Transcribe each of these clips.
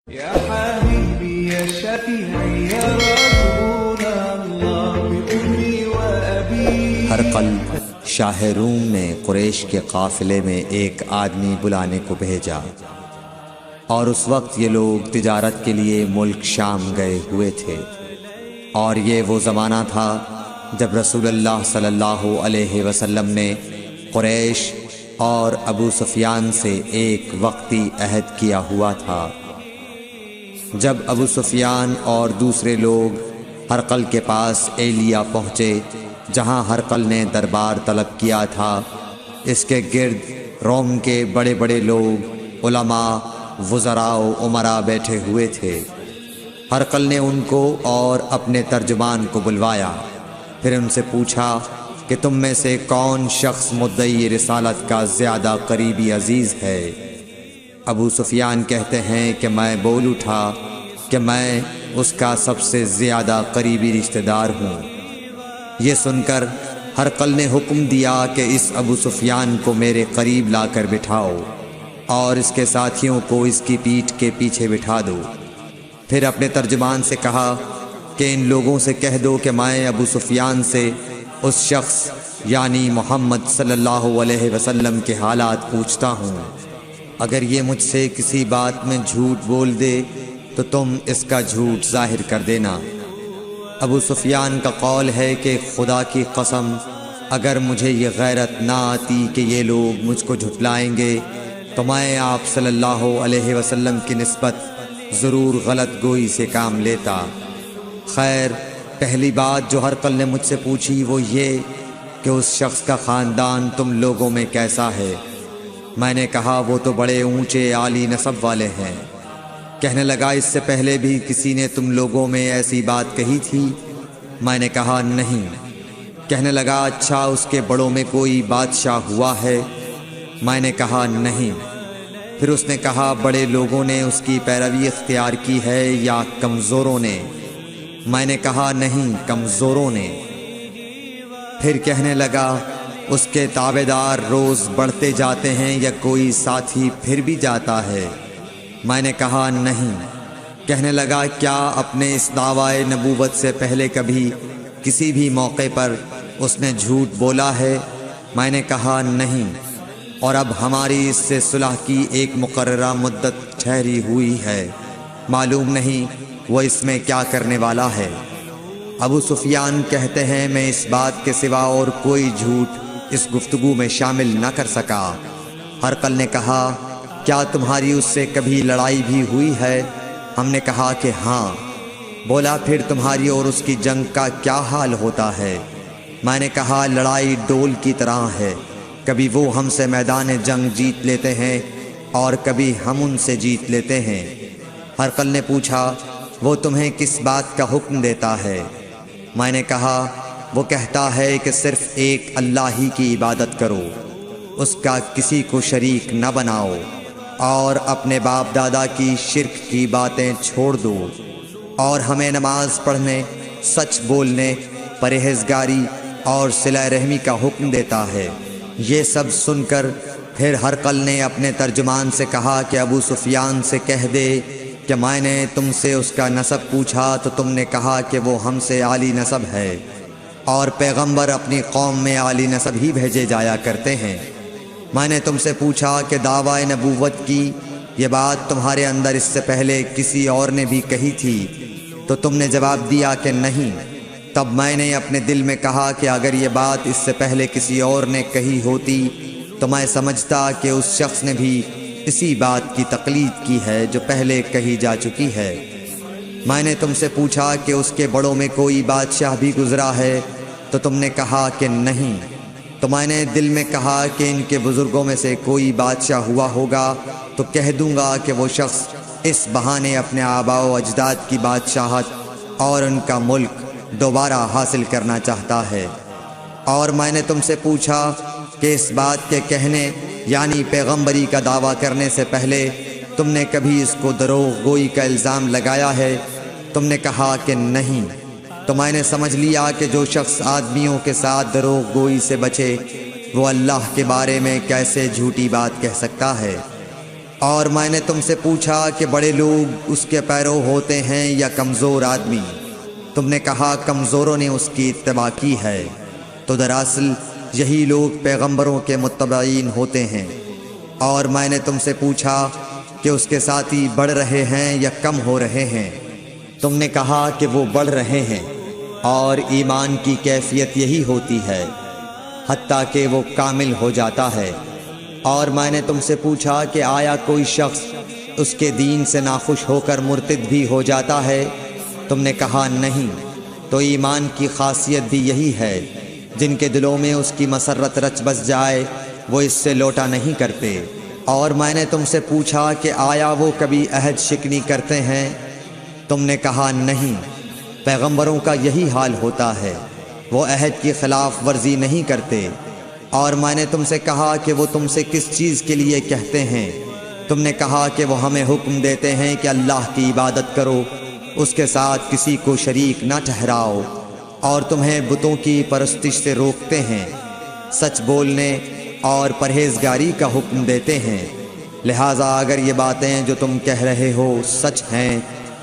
يا حبيبي يا شفيعي يا رسول الله بأمي وأبي ہرقل شاہ روم نے قریش کے قافلے میں ایک آدمی بلانے کو بھیجا، اور اس وقت یہ لوگ تجارت کے لیے ملک شام گئے ہوئے تھے، اور یہ وہ زمانہ تھا جب رسول اللہ صلی اللہ علیہ وسلم نے قریش اور ابو سفیان سے ایک وقتی عہد کیا ہوا تھا۔ جب ابو سفیان اور دوسرے لوگ ہرقل کے پاس ایلیا پہنچے جہاں ہرقل نے دربار طلب کیا تھا، اس کے گرد روم کے بڑے بڑے لوگ، علماء، وزراء و امراء بیٹھے ہوئے تھے۔ ہرقل نے ان کو اور اپنے ترجمان کو بلوایا، پھر ان سے پوچھا کہ تم میں سے کون شخص مدعی رسالت کا زیادہ قریبی عزیز ہے؟ ابو سفیان کہتے ہیں کہ میں بول اٹھا کہ میں اس کا سب سے زیادہ قریبی رشتہ دار ہوں۔ یہ سن کر ہرقل نے حکم دیا کہ اس ابو سفیان کو میرے قریب لا کر بٹھاؤ اور اس کے ساتھیوں کو اس کی پیٹھ کے پیچھے بٹھا دو۔ پھر اپنے ترجمان سے کہا کہ ان لوگوں سے کہہ دو کہ میں ابو سفیان سے اس شخص یعنی محمد صلی اللہ علیہ وسلم کے حالات پوچھتا ہوں، اگر یہ مجھ سے کسی بات میں جھوٹ بول دے تو تم اس کا جھوٹ ظاہر کر دینا۔ ابو سفیان کا قول ہے کہ خدا کی قسم اگر مجھے یہ غیرت نہ آتی کہ یہ لوگ مجھ کو جھٹلائیں گے تو میں آپ صلی اللہ علیہ وسلم کی نسبت ضرور غلط گوئی سے کام لیتا۔ خیر، پہلی بات جو ہرقل نے مجھ سے پوچھی وہ یہ کہ اس شخص کا خاندان تم لوگوں میں کیسا ہے؟ میں نے کہا وہ تو بڑے اونچے عالی نسب والے ہیں۔ کہنے لگا اس سے پہلے بھی کسی نے تم لوگوں میں ایسی بات کہی تھی؟ میں نے کہا نہیں۔ کہنے لگا اچھا اس کے بڑوں میں کوئی بادشاہ ہوا ہے؟ میں نے کہا نہیں۔ پھر اس نے کہا بڑے لوگوں نے اس کی پیروی اختیار کی ہے یا کمزوروں نے؟ میں نے کہا نہیں، کمزوروں نے۔ پھر کہنے لگا اس کے تابعدار روز بڑھتے جاتے ہیں یا کوئی ساتھی پھر بھی جاتا ہے؟ میں نے کہا نہیں۔ کہنے لگا کیا اپنے اس دعوی نبوت سے پہلے کبھی کسی بھی موقع پر اس نے جھوٹ بولا ہے؟ میں نے کہا نہیں، اور اب ہماری اس سے صلح کی ایک مقررہ مدت ٹھہری ہوئی ہے، معلوم نہیں وہ اس میں کیا کرنے والا ہے۔ ابو سفیان کہتے ہیں میں اس بات کے سوا اور کوئی جھوٹ اس گفتگو میں شامل نہ کر سکا۔ ہرقل نے کہا کیا تمہاری اس سے کبھی لڑائی بھی ہوئی ہے؟ ہم نے کہا کہ ہاں۔ بولا پھر تمہاری اور اس کی جنگ کا کیا حال ہوتا ہے؟ میں نے کہا لڑائی ڈول کی طرح ہے، کبھی وہ ہم سے میدان جنگ جیت لیتے ہیں اور کبھی ہم ان سے جیت لیتے ہیں۔ ہرقل نے پوچھا وہ تمہیں کس بات کا حکم دیتا ہے؟ میں نے کہا وہ کہتا ہے کہ صرف ایک اللہ ہی کی عبادت کرو، اس کا کسی کو شریک نہ بناؤ، اور اپنے باپ دادا کی شرک کی باتیں چھوڑ دو، اور ہمیں نماز پڑھنے، سچ بولنے، پرہیزگاری اور صلہ رحمی کا حکم دیتا ہے۔ یہ سب سن کر پھر ہرقل نے اپنے ترجمان سے کہا کہ ابو سفیان سے کہہ دے کہ میں نے تم سے اس کا نسب پوچھا تو تم نے کہا کہ وہ ہم سے عالی نسب ہے، اور پیغمبر اپنی قوم میں عالی نسب ہی بھیجے جایا کرتے ہیں۔ میں نے تم سے پوچھا کہ دعوی نبوت کی یہ بات تمہارے اندر اس سے پہلے کسی اور نے بھی کہی تھی؟ تو تم نے جواب دیا کہ نہیں۔ تب میں نے اپنے دل میں کہا کہ اگر یہ بات اس سے پہلے کسی اور نے کہی ہوتی تو میں سمجھتا کہ اس شخص نے بھی اسی بات کی تقلید کی ہے جو پہلے کہی جا چکی ہے۔ میں نے تم سے پوچھا کہ اس کے بڑوں میں کوئی بادشاہ بھی گزرا ہے؟ تو تم نے کہا کہ نہیں۔ تو میں نے دل میں کہا کہ ان کے بزرگوں میں سے کوئی بادشاہ ہوا ہوگا تو کہہ دوں گا کہ وہ شخص اس بہانے اپنے آباء و اجداد کی بادشاہت اور ان کا ملک دوبارہ حاصل کرنا چاہتا ہے۔ اور میں نے تم سے پوچھا کہ اس بات کے کہنے یعنی پیغمبری کا دعویٰ کرنے سے پہلے تم نے کبھی اس کو دروغ گوئی کا الزام لگایا ہے؟ تم نے کہا کہ نہیں۔ تو میں نے سمجھ لیا کہ جو شخص آدمیوں کے ساتھ دروغ گوئی سے بچے وہ اللہ کے بارے میں کیسے جھوٹی بات کہہ سکتا ہے۔ اور میں نے تم سے پوچھا کہ بڑے لوگ اس کے پیرو ہوتے ہیں یا کمزور آدمی؟ تم نے کہا کمزوروں نے اس کی اتباع کی ہے۔ تو دراصل یہی لوگ پیغمبروں کے متبعین ہوتے ہیں۔ اور میں نے تم سے پوچھا کہ اس کے ساتھی بڑھ رہے ہیں یا کم ہو رہے ہیں؟ تم نے کہا کہ وہ بڑھ رہے ہیں، اور ایمان کی کیفیت یہی ہوتی ہے حتیٰ کہ وہ کامل ہو جاتا ہے۔ اور میں نے تم سے پوچھا کہ آیا کوئی شخص اس کے دین سے ناخوش ہو کر مرتد بھی ہو جاتا ہے؟ تم نے کہا نہیں۔ تو ایمان کی خاصیت بھی یہی ہے، جن کے دلوں میں اس کی مسرت رچ بس جائے وہ اس سے لوٹا نہیں کرتے۔ اور میں نے تم سے پوچھا کہ آیا وہ کبھی عہد شکنی کرتے ہیں؟ تم نے کہا نہیں۔ پیغمبروں کا یہی حال ہوتا ہے، وہ عہد کی خلاف ورزی نہیں کرتے۔ اور میں نے تم سے کہا کہ وہ تم سے کس چیز کے لیے کہتے ہیں؟ تم نے کہا کہ وہ ہمیں حکم دیتے ہیں کہ اللہ کی عبادت کرو، اس کے ساتھ کسی کو شریک نہ ٹھہراؤ، اور تمہیں بتوں کی پرستش سے روکتے ہیں، سچ بولنے اور پرہیزگاری کا حکم دیتے ہیں۔ لہٰذا اگر یہ باتیں جو تم کہہ رہے ہو سچ ہیں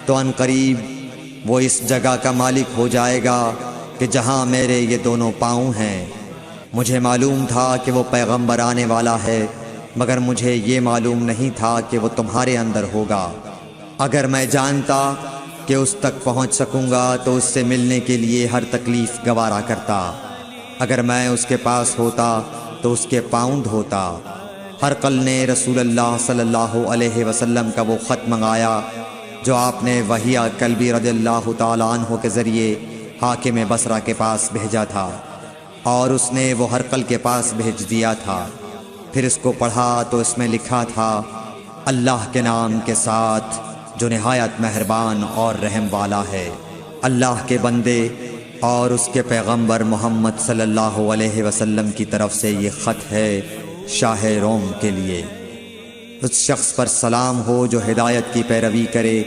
تو ان قریب وہ اس جگہ کا مالک ہو جائے گا کہ جہاں میرے یہ دونوں پاؤں ہیں۔ مجھے معلوم تھا کہ وہ پیغمبر آنے والا ہے، مگر مجھے یہ معلوم نہیں تھا کہ وہ تمہارے اندر ہوگا۔ اگر میں جانتا کہ اس تک پہنچ سکوں گا تو اس سے ملنے کے لیے ہر تکلیف گوارا کرتا۔ اگر میں اس کے پاس ہوتا تو اس کے پاؤں دھوتا۔ ہرقل نے رسول اللہ صلی اللہ علیہ وسلم کا وہ خط منگایا جو آپ نے وحیہ کلبی رضی اللہ تعالیٰ عنہ کے ذریعے حاکم بصرہ کے پاس بھیجا تھا، اور اس نے وہ ہرقل کے پاس بھیج دیا تھا۔ پھر اس کو پڑھا تو اس میں لکھا تھا، اللہ کے نام کے ساتھ جو نہایت مہربان اور رحم والا ہے۔ اللہ کے بندے اور اس کے پیغمبر محمد صلی اللہ علیہ وسلم کی طرف سے یہ خط ہے شاہ روم کے لیے۔ اس شخص پر سلام ہو جو ہدایت کی پیروی کرے۔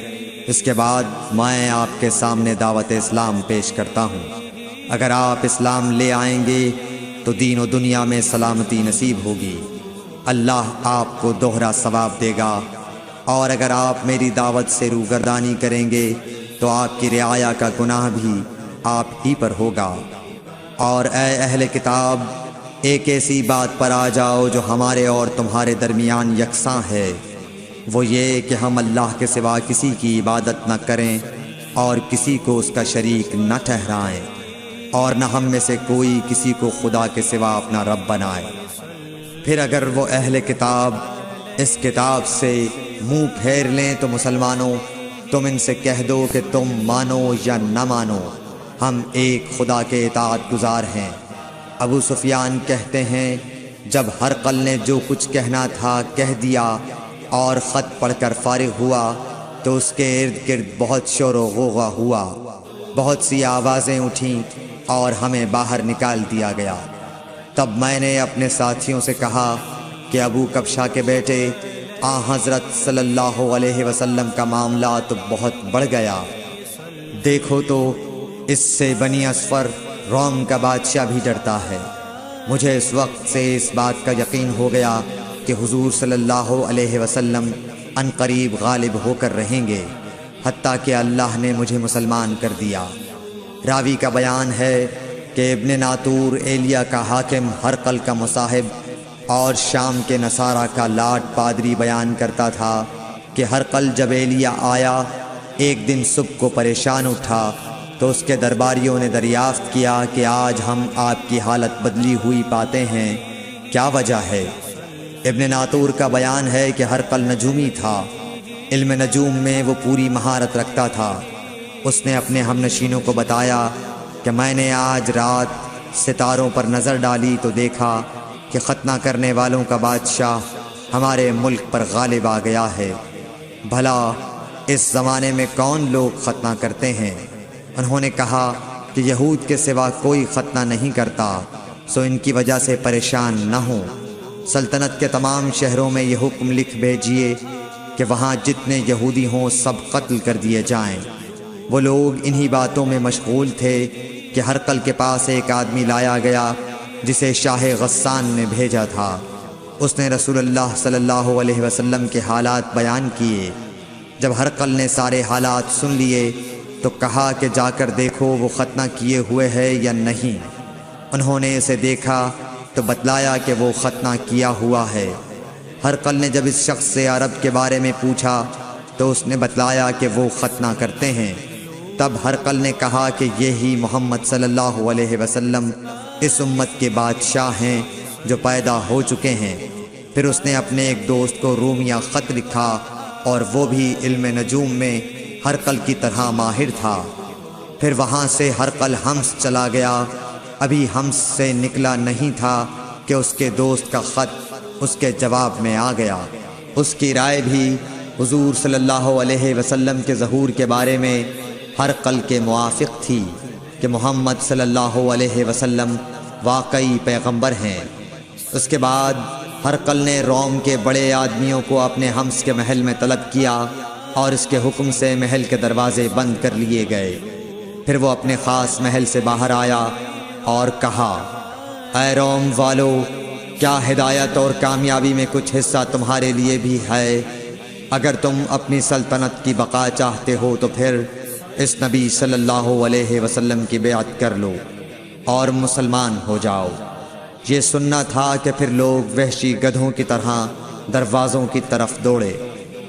اس کے بعد میں آپ کے سامنے دعوت اسلام پیش کرتا ہوں۔ اگر آپ اسلام لے آئیں گے تو دین و دنیا میں سلامتی نصیب ہوگی، اللہ آپ کو دوہرا ثواب دے گا، اور اگر آپ میری دعوت سے روگردانی کریں گے تو آپ کی رعایا کا گناہ بھی آپ ہی پر ہوگا۔ اور اے اہل کتاب، ایک ایسی بات پر آ جاؤ جو ہمارے اور تمہارے درمیان یکساں ہے، وہ یہ کہ ہم اللہ کے سوا کسی کی عبادت نہ کریں اور کسی کو اس کا شریک نہ ٹھہرائیں، اور نہ ہم میں سے کوئی کسی کو خدا کے سوا اپنا رب بنائے۔ پھر اگر وہ اہل کتاب اس کتاب سے منہ پھیر لیں تو مسلمانوں، تم ان سے کہہ دو کہ تم مانو یا نہ مانو، ہم ایک خدا کے اطاعت گزار ہیں۔ ابو سفیان کہتے ہیں، جب ہرقل نے جو کچھ کہنا تھا کہہ دیا اور خط پڑھ کر فارغ ہوا تو اس کے ارد گرد بہت شور و غوغا ہوا، بہت سی آوازیں اٹھیں اور ہمیں باہر نکال دیا گیا۔ تب میں نے اپنے ساتھیوں سے کہا کہ ابو کبشہ کے بیٹے حضرت صلی اللہ علیہ وسلم کا معاملہ تو بہت بڑھ گیا، دیکھو تو اس سے بنی اصفر روم کا بادشاہ بھی ڈرتا ہے۔ مجھے اس وقت سے اس بات کا یقین ہو گیا کہ حضور صلی اللہ علیہ وسلم ان قریب غالب ہو کر رہیں گے، حتیٰ کہ اللہ نے مجھے مسلمان کر دیا۔ راوی کا بیان ہے کہ ابن ناطور ایلیا کا حاکم ہرقل کا مصاحب اور شام کے نصارہ کا لاٹ پادری بیان کرتا تھا کہ ہرقل جب ایلیا آیا ایک دن صبح کو پریشان اٹھا تو اس کے درباریوں نے دریافت کیا کہ آج ہم آپ کی حالت بدلی ہوئی پاتے ہیں، کیا وجہ ہے؟ ابن ناطور کا بیان ہے کہ ہرقل نجومی تھا، علم نجوم میں وہ پوری مہارت رکھتا تھا۔ اس نے اپنے ہم نشینوں کو بتایا کہ میں نے آج رات ستاروں پر نظر ڈالی تو دیکھا کہ ختنہ کرنے والوں کا بادشاہ ہمارے ملک پر غالب آ گیا ہے۔ بھلا اس زمانے میں کون لوگ ختنہ کرتے ہیں؟ انہوں نے کہا کہ یہود کے سوا کوئی ختنہ نہیں کرتا، سو ان کی وجہ سے پریشان نہ ہوں۔ سلطنت کے تمام شہروں میں یہ حکم لکھ بھیجیے کہ وہاں جتنے یہودی ہوں سب قتل کر دیے جائیں۔ وہ لوگ انہی باتوں میں مشغول تھے کہ ہرقل کے پاس ایک آدمی لایا گیا جسے شاہ غسان نے بھیجا تھا۔ اس نے رسول اللہ صلی اللہ علیہ وسلم کے حالات بیان کیے۔ جب ہرقل نے سارے حالات سن لیے تو کہا کہ جا کر دیکھو وہ ختنہ کیے ہوئے ہے یا نہیں۔ انہوں نے اسے دیکھا تو بتلایا کہ وہ ختنہ کیا ہوا ہے۔ ہرقل نے جب اس شخص سے عرب کے بارے میں پوچھا تو اس نے بتلایا کہ وہ ختنہ کرتے ہیں۔ تب ہرقل نے کہا کہ یہی محمد صلی اللہ علیہ وسلم اس امت کے بادشاہ ہیں جو پیدا ہو چکے ہیں۔ پھر اس نے اپنے ایک دوست کو رومیہ خط لکھا اور وہ بھی علم نجوم میں ہرقل کی طرح ماہر تھا۔ پھر وہاں سے ہرقل حمص چلا گیا۔ ابھی حمص سے نکلا نہیں تھا کہ اس کے دوست کا خط اس کے جواب میں آ گیا۔ اس کی رائے بھی حضور صلی اللہ علیہ وسلم کے ظہور کے بارے میں ہرقل کے موافق تھی کہ محمد صلی اللہ علیہ وسلم واقعی پیغمبر ہیں۔ اس کے بعد ہرقل نے روم کے بڑے آدمیوں کو اپنے حمص کے محل میں طلب کیا اور اس کے حکم سے محل کے دروازے بند کر لیے گئے۔ پھر وہ اپنے خاص محل سے باہر آیا اور کہا، اے روم والو، کیا ہدایت اور کامیابی میں کچھ حصہ تمہارے لیے بھی ہے؟ اگر تم اپنی سلطنت کی بقا چاہتے ہو تو پھر اس نبی صلی اللہ علیہ وسلم کی بیعت کر لو اور مسلمان ہو جاؤ۔ یہ سننا تھا کہ پھر لوگ وحشی گدھوں کی طرح دروازوں کی طرف دوڑے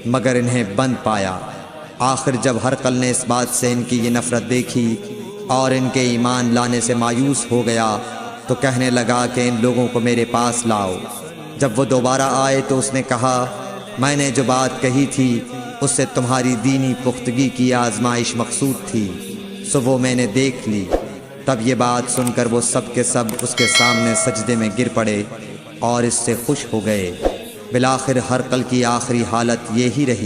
مگر انہیں بند پایا۔ آخر جب ہرقل نے اس بات سے ان کی یہ نفرت دیکھی اور ان کے ایمان لانے سے مایوس ہو گیا تو کہنے لگا کہ ان لوگوں کو میرے پاس لاؤ۔ جب وہ دوبارہ آئے تو اس نے کہا، میں نے جو بات کہی تھی اس سے تمہاری دینی پختگی کی آزمائش مقصود تھی، سو وہ میں نے دیکھ لی۔ تب یہ بات سن کر وہ سب کے سب اس کے سامنے سجدے میں گر پڑے اور اس سے خوش ہو گئے۔ بالآخر ہرقل کی آخری حالت یہی رہی۔